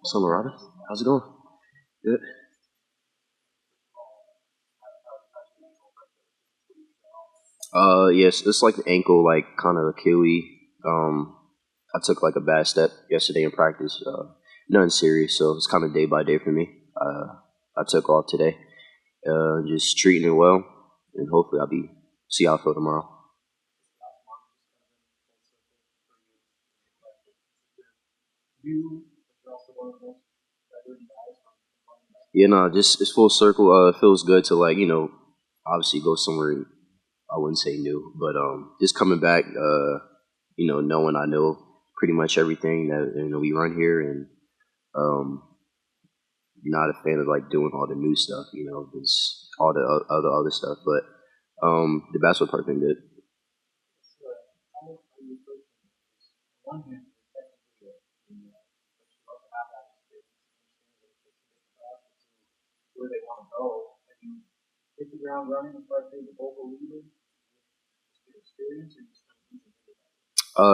So, Loretta, how's it going? Good. Yes, it's like the ankle, like kind of Achilles. Um, I took like a bad step yesterday in practice. Nothing serious, so it's kind of day by day for me. I took off today. Just treating it well, and hopefully I'll be see how I feel tomorrow. Yeah, no, just it's full circle. It feels good to obviously go somewhere. I wouldn't say new, but just coming back. Knowing I know pretty much everything that we run here, and um, not a fan of like doing all the new stuff. It's all the other stuff. But the basketball part been good.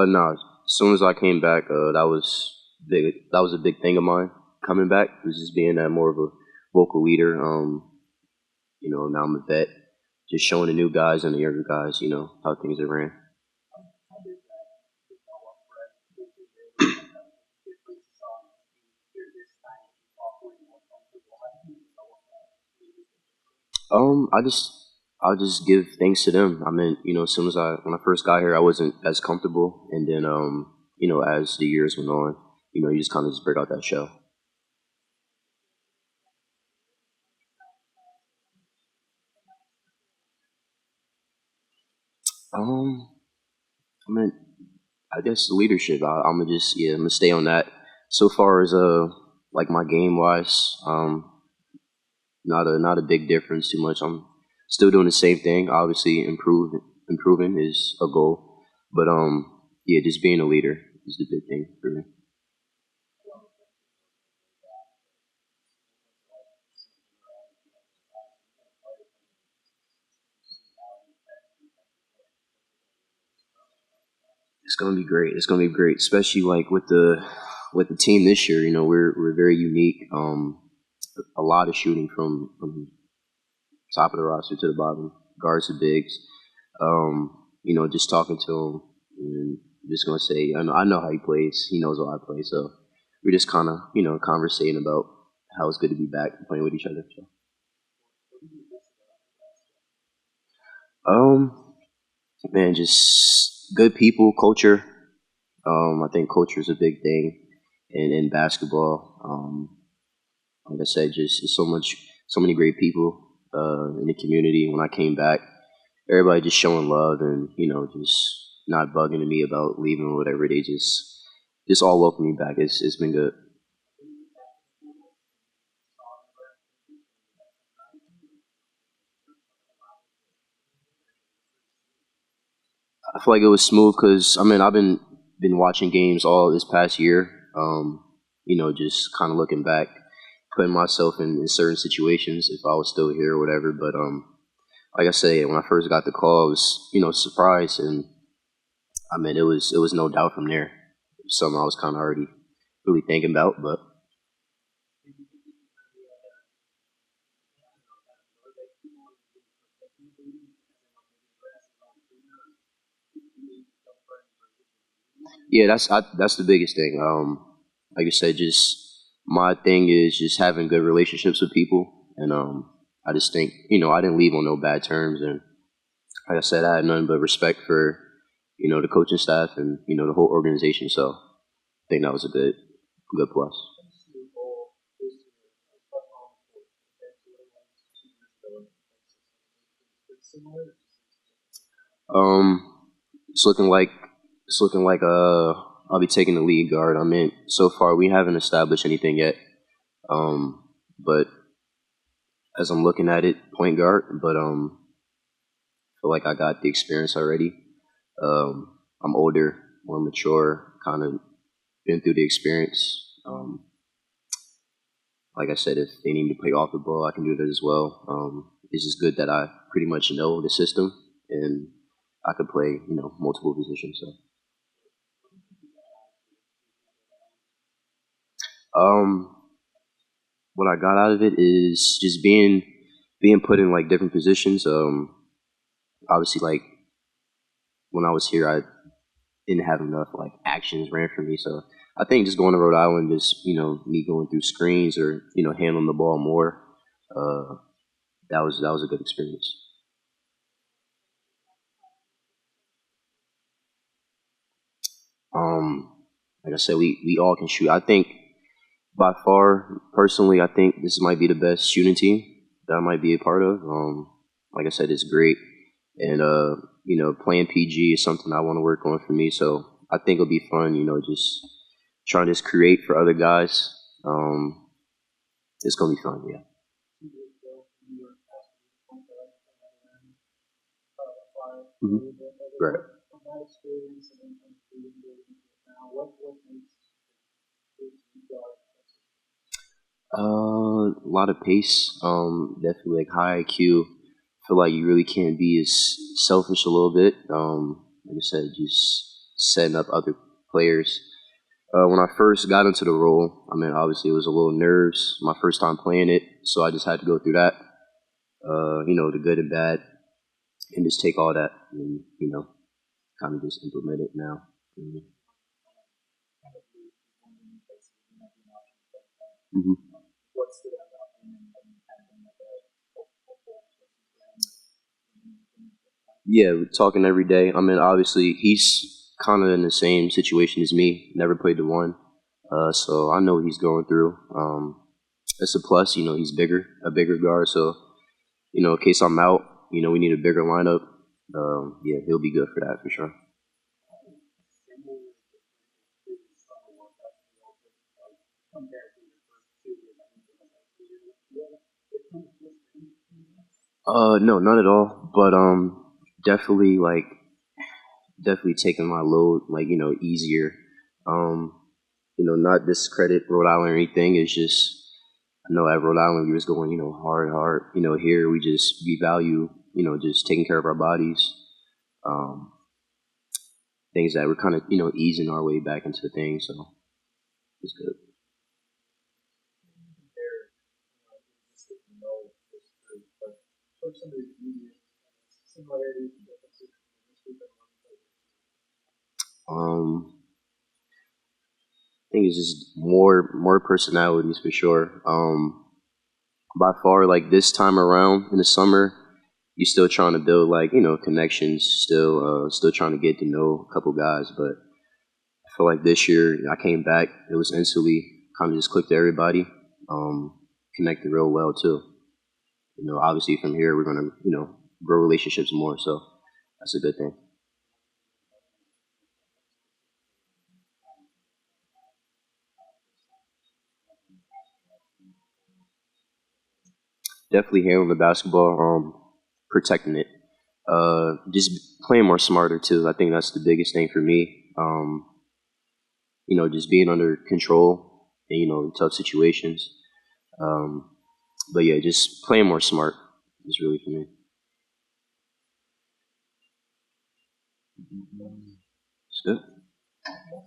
No. As soon as I came back, that was big. That was a big thing of mine coming back. Was just being that more of a vocal leader. Now I'm a vet, just showing the new guys and the younger guys, how things are ran. I just I'll just give thanks to them. I mean, as soon as when I first got here, I wasn't as comfortable, and then as the years went on, you just kind of just break out that shell. Um, I mean, I guess the leadership. I'm gonna just I'm gonna stay on that. So far as like my game wise, not a big difference too much. I'm still doing the same thing. Obviously, improving is a goal, but yeah, just being a leader is the big thing for me. It's gonna be great. It's gonna be great, especially like with the team this year. We're very unique. A lot of shooting from top of the roster to the bottom, guards to bigs. Just talking to him, and just gonna say, I know how he plays. He knows how I play, so we're just kind of conversating about how it's good to be back and playing with each other. So, um, man, just good people, culture. I think culture is a big thing in basketball. Like I said, just so many great people in the community. When I came back, everybody just showing love and just not bugging me about leaving or whatever. They just all welcome me back. It's been good. I feel like it was smooth because I mean I've been watching games all this past year. Just kind of looking back, putting myself in certain situations if I was still here or whatever. But like I say, when I first got the call, I was surprised, and I mean it was no doubt from there. Something I was kind of already really thinking about, but yeah, that's the biggest thing. Like I said, just my thing is just having good relationships with people, and I just think I didn't leave on no bad terms, and like I said, I had nothing but respect for the coaching staff and the whole organization. So I think that was a good plus. Um, it's looking like I'll be taking the lead guard. I mean, so far we haven't established anything yet. But as I'm looking at it, point guard. But feel like I got the experience already. I'm older, more mature, kind of been through the experience. Like I said, if they need me to play off the ball, I can do that as well. It's just good that I pretty much know the system and I could play, multiple positions. So Um, what I got out of it is just being put in like different positions. Obviously, like when I was here, I didn't have enough like actions ran for me. So I think just going to Rhode Island, just me going through screens or handling the ball more. Uh, that was a good experience. Um, like I said, we all can shoot. I think by far, personally, I think this might be the best shooting team that I might be a part of. Like I said, it's great, and playing PG is something I want to work on for me. So I think it'll be fun. Just trying to just create for other guys. It's gonna be fun. Yeah. Hmm. Right. A lot of pace. Definitely like high IQ. Feel like you really can't be as selfish a little bit. Like I said, just setting up other players. When I first got into the role, I mean, obviously it was a little nerves. My first time playing it, so I just had to go through that. The good and bad, and just take all that and kind of just implement it now. Mm-hmm. Yeah, we're talking every day. I mean, obviously, he's kind of in the same situation as me. Never played the one, so I know what he's going through. It's a plus. He's a bigger guard. So, in case I'm out, we need a bigger lineup. Yeah, he'll be good for that for sure. No, not at all. But definitely definitely taking my load easier. Um, not discredit Rhode Island or anything. It's just I know at Rhode Island we was going hard, hard. Here we value just taking care of our bodies. Um, things that we're kind of easing our way back into things. So it's good. I think it's just more personalities for sure. By far, like this time around in the summer, you're still trying to build connections, still trying to get to know a couple guys. But I feel like this year I came back, it was instantly kind of just clicked to everybody, um, connected real well too. Obviously from here we're gonna grow relationships more, so that's a good thing. Definitely handling the basketball, protecting it, just playing more smarter too. I think that's the biggest thing for me. Just being under control and in tough situations. Um, but yeah, just playing more smart is really for me. It's good.